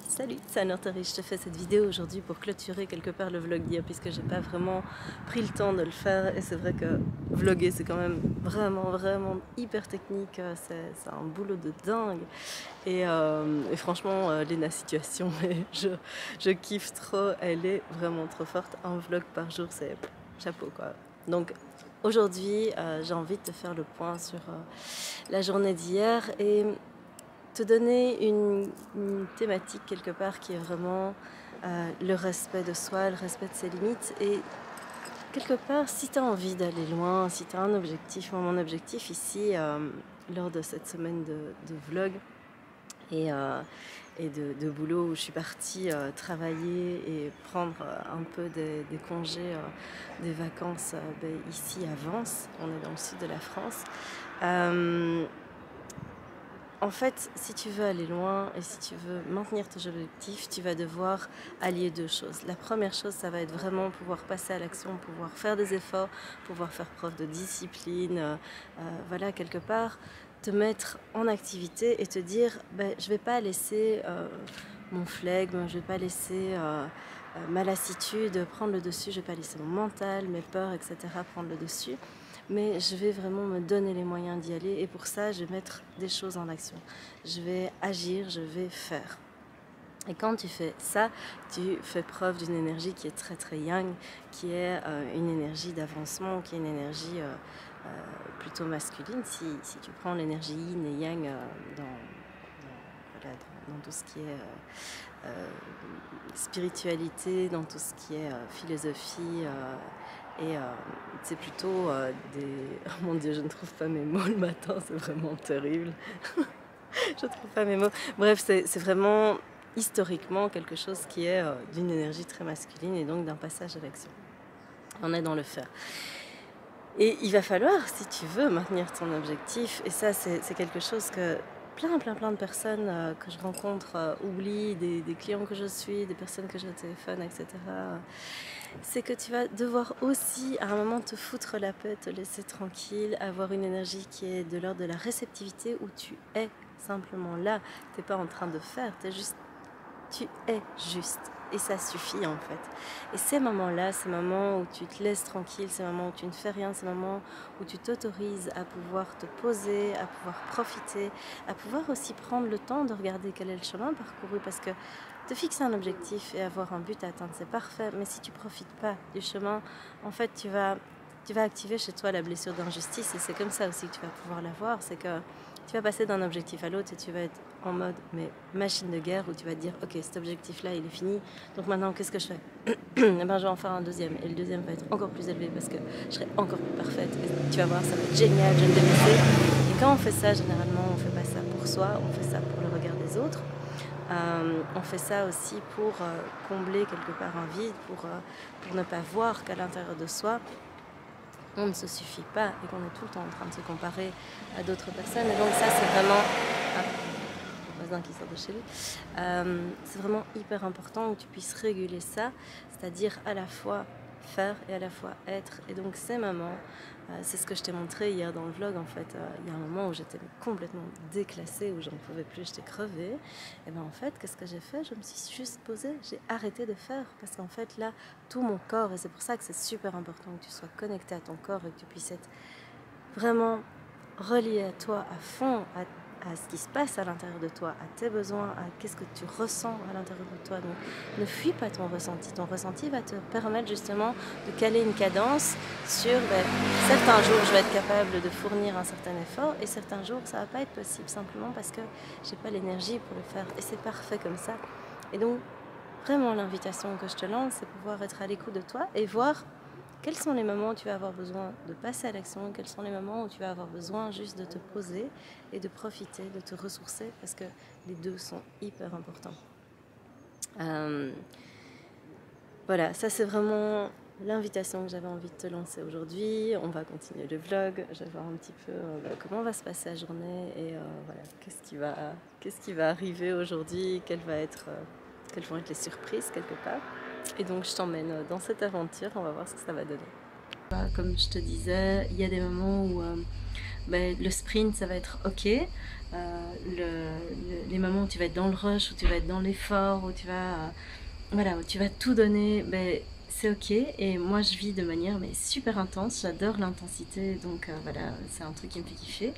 Salut, c'est Anne-Orterie. Je te fais cette vidéo aujourd'hui pour clôturer quelque part le vlog d'hier puisque j'ai pas vraiment pris le temps de le faire et c'est vrai que vlogger c'est quand même vraiment hyper technique, c'est un boulot de dingue et franchement Lena situation je kiffe trop, elle est vraiment trop forte, un vlog par jour c'est chapeau quoi. Donc aujourd'hui j'ai envie de te faire le point sur la journée d'hier et te donner une thématique quelque part qui est vraiment le respect de soi, le respect de ses limites et quelque part si tu as envie d'aller loin, si tu as un objectif, moi mon objectif ici lors de cette semaine de vlog et de boulot où je suis partie travailler et prendre un peu des congés, des vacances ici à Vence, on est dans le sud de la France. En fait, si tu veux aller loin et si tu veux maintenir tes objectifs, tu vas devoir allier deux choses. La première chose, ça va être vraiment pouvoir passer à l'action, pouvoir faire des efforts, pouvoir faire preuve de discipline, voilà, quelque part, te mettre en activité et te dire, ben, je ne vais pas laisser mon flegme, je ne vais pas laisser ma lassitude prendre le dessus, je ne vais pas laisser mon mental, mes peurs, etc. prendre le dessus. Mais je vais vraiment me donner les moyens d'y aller et pour ça je vais mettre des choses en action. Je vais agir, je vais faire. Et quand tu fais ça, tu fais preuve d'une énergie qui est très yang, qui est une énergie d'avancement, qui est une énergie plutôt masculine. Si tu prends l'énergie yin et yang voilà, dans tout ce qui est spiritualité, dans tout ce qui est philosophie et c'est plutôt des... Oh mon Dieu, je ne trouve pas mes mots le matin, c'est vraiment terrible. Je ne trouve pas mes mots. Bref, c'est vraiment historiquement quelque chose qui est d'une énergie très masculine et donc d'un passage à l'action. On est dans le faire. Et il va falloir, si tu veux maintenir ton objectif, et ça c'est quelque chose que plein de personnes que je rencontre oublient, des clients que je suis, des personnes que je téléphone, etc. C'est que tu vas devoir aussi à un moment te foutre la paix, te laisser tranquille, avoir une énergie qui est de l'ordre de la réceptivité où tu es simplement là, tu n'es pas en train de faire, tu es juste. Et ça suffit en fait. Et ces moments-là, ces moments où tu te laisses tranquille, ces moments où tu ne fais rien, ces moments où tu t'autorises à pouvoir te poser, à pouvoir profiter, à pouvoir aussi prendre le temps de regarder quel est le chemin parcouru. Parce que te fixer un objectif et avoir un but à atteindre, c'est parfait. Mais si tu ne profites pas du chemin, en fait, tu vas activer chez toi la blessure d'injustice. Et c'est comme ça aussi que tu vas pouvoir l'avoir. C'est que tu vas passer d'un objectif à l'autre et tu vas être en mode mais machine de guerre où tu vas te dire ok cet objectif là il est fini donc maintenant qu'est-ce que je fais et ben je vais en faire un deuxième et le deuxième va être encore plus élevé parce que je serai encore plus parfaite et tu vas voir ça va être génial, je vais me dépasser. Et quand on fait ça généralement on fait pas ça pour soi, on fait ça pour le regard des autres. On fait ça aussi pour combler quelque part un vide, pour ne pas voir qu'à l'intérieur de soi on ne se suffit pas et qu'on est tout le temps en train de se comparer à d'autres personnes. Et donc ça, c'est vraiment... Ah, le voisin qui sort de chez lui. C'est vraiment hyper important que tu puisses réguler ça, c'est-à-dire à la fois faire et à la fois être. Et donc ces moments, c'est ce que je t'ai montré hier dans le vlog en fait. Il y a un moment où j'étais complètement déclassée, où j'en pouvais plus, j'étais crevée. Et bien en fait, qu'est-ce que j'ai fait? Je me suis juste posée, j'ai arrêté de faire parce qu'en fait là, tout mon corps, et c'est pour ça que c'est super important que tu sois connecté à ton corps et que tu puisses être vraiment relié à toi à fond, à ce qui se passe à l'intérieur de toi, à tes besoins, à qu'est-ce que tu ressens à l'intérieur de toi. Donc ne fuis pas ton ressenti. Ton ressenti va te permettre justement de caler une cadence sur certains jours je vais être capable de fournir un certain effort et certains jours ça va pas être possible simplement parce que j'ai pas l'énergie pour le faire et c'est parfait comme ça. Et donc vraiment l'invitation que je te lance c'est pouvoir être à l'écoute de toi et voir quels sont les moments où tu vas avoir besoin de passer à l'action, quels sont les moments où tu vas avoir besoin juste de te poser et de profiter, de te ressourcer, parce que les deux sont hyper importants. Voilà, ça c'est vraiment l'invitation que j'avais envie de te lancer aujourd'hui. On va continuer le vlog, je vais voir un petit peu comment va se passer la journée et voilà, qu'est-ce qui va arriver aujourd'hui, quelles vont être les surprises quelque part. Et donc je t'emmène dans cette aventure, on va voir ce que ça va donner. Comme je te disais, il y a des moments où ben, le sprint ça va être ok. Les moments où tu vas être dans le rush, où tu vas être dans l'effort, où tu vas, voilà, où tu vas tout donner, ben, c'est ok. Et moi je vis de manière mais super intense, j'adore l'intensité, donc voilà, c'est un truc qui me fait kiffer.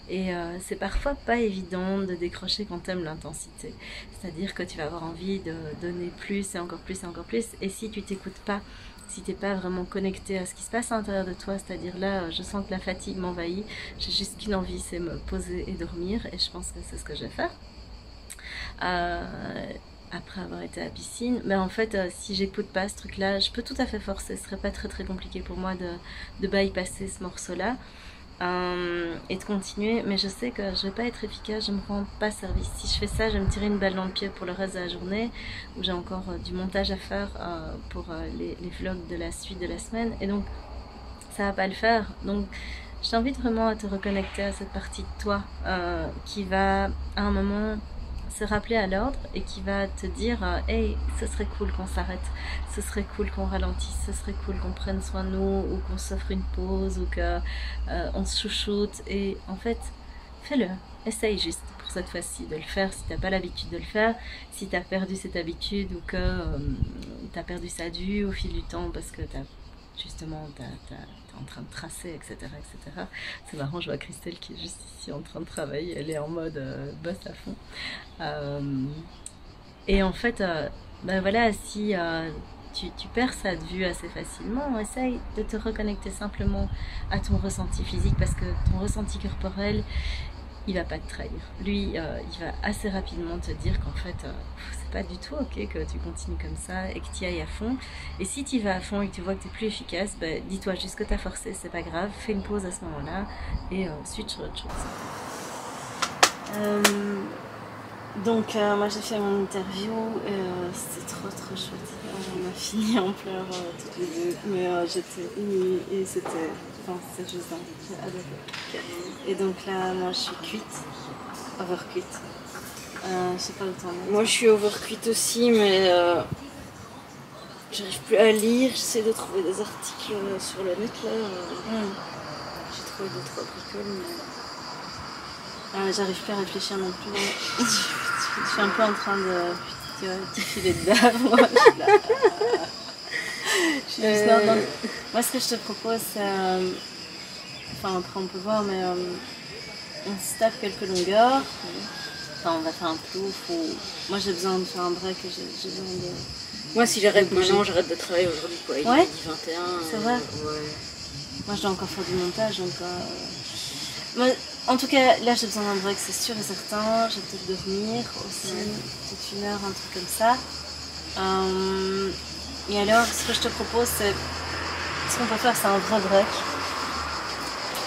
Et c'est parfois pas évident de décrocher quand t'aimes l'intensité. C'est-à-dire que tu vas avoir envie de donner plus et encore plus et encore plus. Et si tu t'écoutes pas, si t'es pas vraiment connecté à ce qui se passe à l'intérieur de toi, c'est-à-dire là, je sens que la fatigue m'envahit, j'ai juste qu'une envie, c'est me poser et dormir. Et je pense que c'est ce que je vais faire. Après avoir été à la piscine, mais en fait, si j'écoute pas ce truc-là, je peux tout à fait forcer. Ce serait pas très compliqué pour moi de bypasser ce morceau-là. Et de continuer, mais je sais que je vais pas être efficace, je me rends pas service. Si je fais ça, je vais me tirer une balle dans le pied pour le reste de la journée, où j'ai encore du montage à faire pour les vlogs de la suite de la semaine, et donc ça va pas le faire. Donc je t'invite vraiment à te reconnecter à cette partie de toi qui va à un moment se rappeler à l'ordre et qui va te dire hey, ce serait cool qu'on s'arrête, ce serait cool qu'on ralentisse, ce serait cool qu'on prenne soin de nous, ou qu'on s'offre une pause, ou que on se chouchoute. Et en fait, fais-le, essaye juste pour cette fois-ci de le faire si t'as pas l'habitude de le faire, si t'as perdu cette habitude, ou que t'as perdu sa vue au fil du temps parce que justement t'es en train de tracer, etc. etc. C'est marrant, je vois Christelle qui est juste ici en train de travailler, elle est en mode boss à fond. Et en fait, ben voilà, si tu perds ça de vue assez facilement, essaye de te reconnecter simplement à ton ressenti physique, parce que ton ressenti corporel, il va pas te trahir. Lui, il va assez rapidement te dire qu'en fait, c'est pas du tout ok que tu continues comme ça et que tu y ailles à fond. Et si tu y vas à fond et que tu vois que tu es plus efficace, ben, dis-toi juste que tu as forcé, c'est pas grave, fais une pause à ce moment-là et switch sur autre chose. Donc moi j'ai fait mon interview et c'était trop chouette. On a fini en pleurs toutes les deux, mais j'étais émue et c'était, enfin c'est juste dingue, j'ai adoré. Et donc là moi je suis cuite, overcuite. Je sais pas le temps. Moi je suis overcuite aussi, mais j'arrive plus à lire, j'essaie de trouver des articles sur le net là. J'ai trouvé 2-3 bricoles, mais j'arrive plus à réfléchir non plus. Je suis un peu en train de filer dedans. Moi, je suis là. Moi, ce que je te propose, c'est. Enfin, après, on peut voir, mais on se tape quelques longueurs. Enfin, on va faire un plouf. Moi, j'ai besoin de faire un break. J'ai besoin de. Moi, si j'arrête maintenant, j'arrête de travailler aujourd'hui. Quoi. Il est 21. C'est vrai. Ouais. Moi, je dois encore faire du montage. Donc, moi, en tout cas, là j'ai besoin d'un break, c'est sûr et certain. Je vais peut-être dormir aussi, peut-être 1 heure, un truc comme ça. Et alors, ce que je te propose, c'est. Ce qu'on peut faire, c'est un vrai break.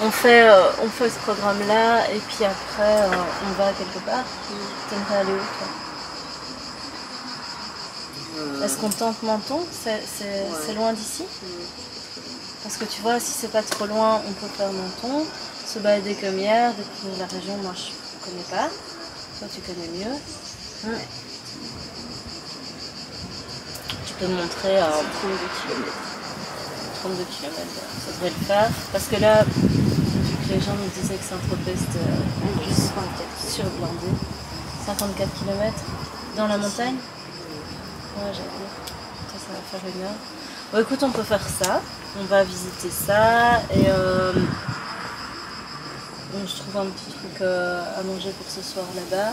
On fait ce programme-là, et puis après, on va quelque part. T'aimerais aller où, toi? Est-ce qu'on tente Menton? C'est loin d'ici? Parce que tu vois, si c'est pas trop loin, on peut faire Menton. Se balader comme hier, découvrir la région, moi je connais pas. Toi tu connais mieux. Tu peux me montrer 32 km. 32 km, ça devrait le faire. Parce que là, vu que les gens nous disaient que Saint-Tropez c'était juste surblindé. 54 km dans la montagne. Ouais, j'allais dire. Ça va faire 1 heure. Bon écoute, on peut faire ça. On va visiter ça et je trouve un petit truc à manger pour ce soir là-bas.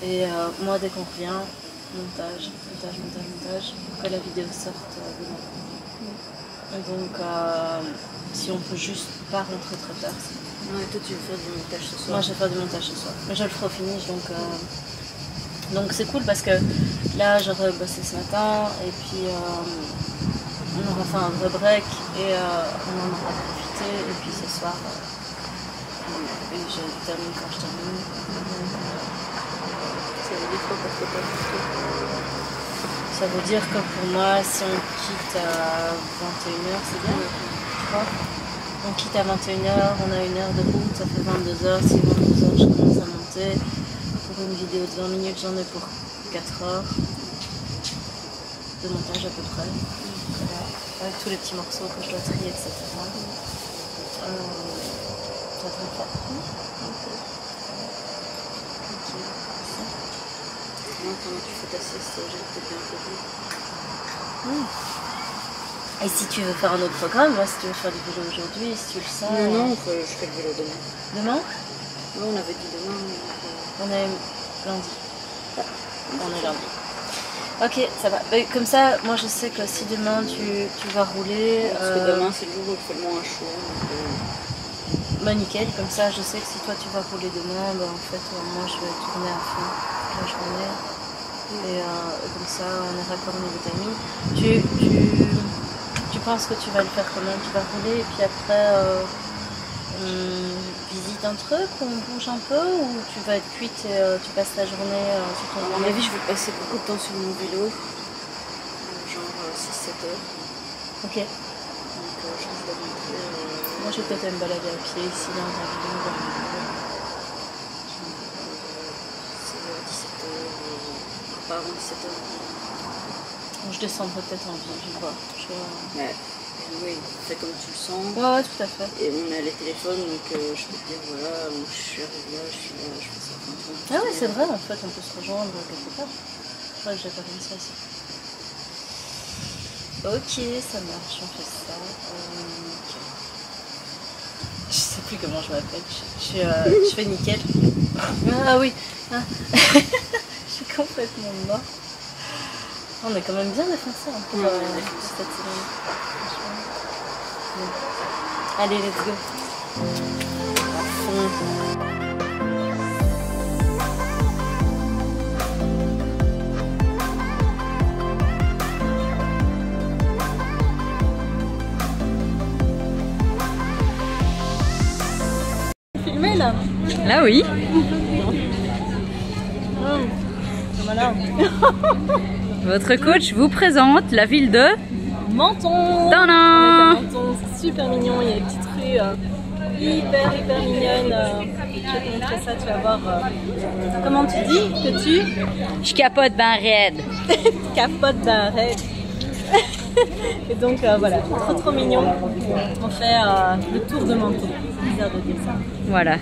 Et moi, dès qu'on revient, montage, pour que la vidéo sorte demain. Et donc, si on peut juste pas rentrer très tard. Ouais, toi, tu veux faire du montage ce soir? Moi, je vais faire du montage ce soir. Mais je le ferai au finish, donc c'est cool parce que là, j'aurais bossé ce matin et puis on aura fait un vrai break et on en aura profité. Et puis ce soir. Et je termine quand je termine. Ça veut dire quoi pour toi? Ça veut dire que pour moi, si on quitte à 21h, c'est bien, tu vois. On quitte à 21h, on a 1 heure de route, ça fait 22h. Si 22h je commence à monter, pour une vidéo de 20 minutes, j'en ai pour 4 heures de montage à peu près. Voilà. Avec tous les petits morceaux que je dois trier, etc. ça te fait. Comment tu fais ta sieste, j'ai peut-être bien un peu. Et si tu veux faire un autre programme, moi, si tu veux faire du vélo aujourd'hui, si tu le sens... Non, je fais le vélo demain. Demain? Oui, on avait dit demain. On est lundi. On est lundi. Ok, ça va. Comme ça, moi je sais que si demain tu vas rouler... Parce que demain c'est le jour où il fait le moins chaud. Bah nickel, comme ça je sais que si toi tu vas rouler demain, bah, en fait moi je vais tourner à fond toute la journée. Et comme ça on est raccord au niveau timing. Tu penses que tu vas le faire comment? Tu vas rouler et puis après on visite un truc, on bouge un peu, ou tu vas être cuite et tu passes la journée sur ton vélo? À mon avis je vais passer beaucoup de temps sur mon vélo, genre 6-7 heures. Ok. Donc je risque de rentrer. Moi je vais peut-être me balader à pied ici dans la ville. 16h, 17h, pas avant 17h. Je descendrai peut-être en ville, je vois. Ouais. Oui, fais comme tu le sens. Ouais, tout à fait. Et on a les téléphones, donc je peux te dire, voilà, je suis arrivée là, je suis là, je fais ça. Ah ouais, c'est vrai, en fait, on peut se rejoindre quelque part. Je crois que j'ai pas vu ça aussi. Ok, ça marche, on fait ça. Okay. Je sais plus comment je m'appelle, je fais nickel. Ah oui, ah. Je suis complètement mort. On est quand même bien défoncé pour cette semaine. Allez, let's go. À fond. Filmé là? Là oui. Voilà. Votre coach vous présente la ville de Menton. Tadam. Menton, c'est super mignon, il y a des petites rues hyper mignonnes. Je vais te montrer ça, tu vas voir. Comment tu dis que tu Je capote ben raide. capotes d'un raid. Et donc voilà, trop mignon. On fait le tour de Menton. C'est bizarre de dire ça. Voilà.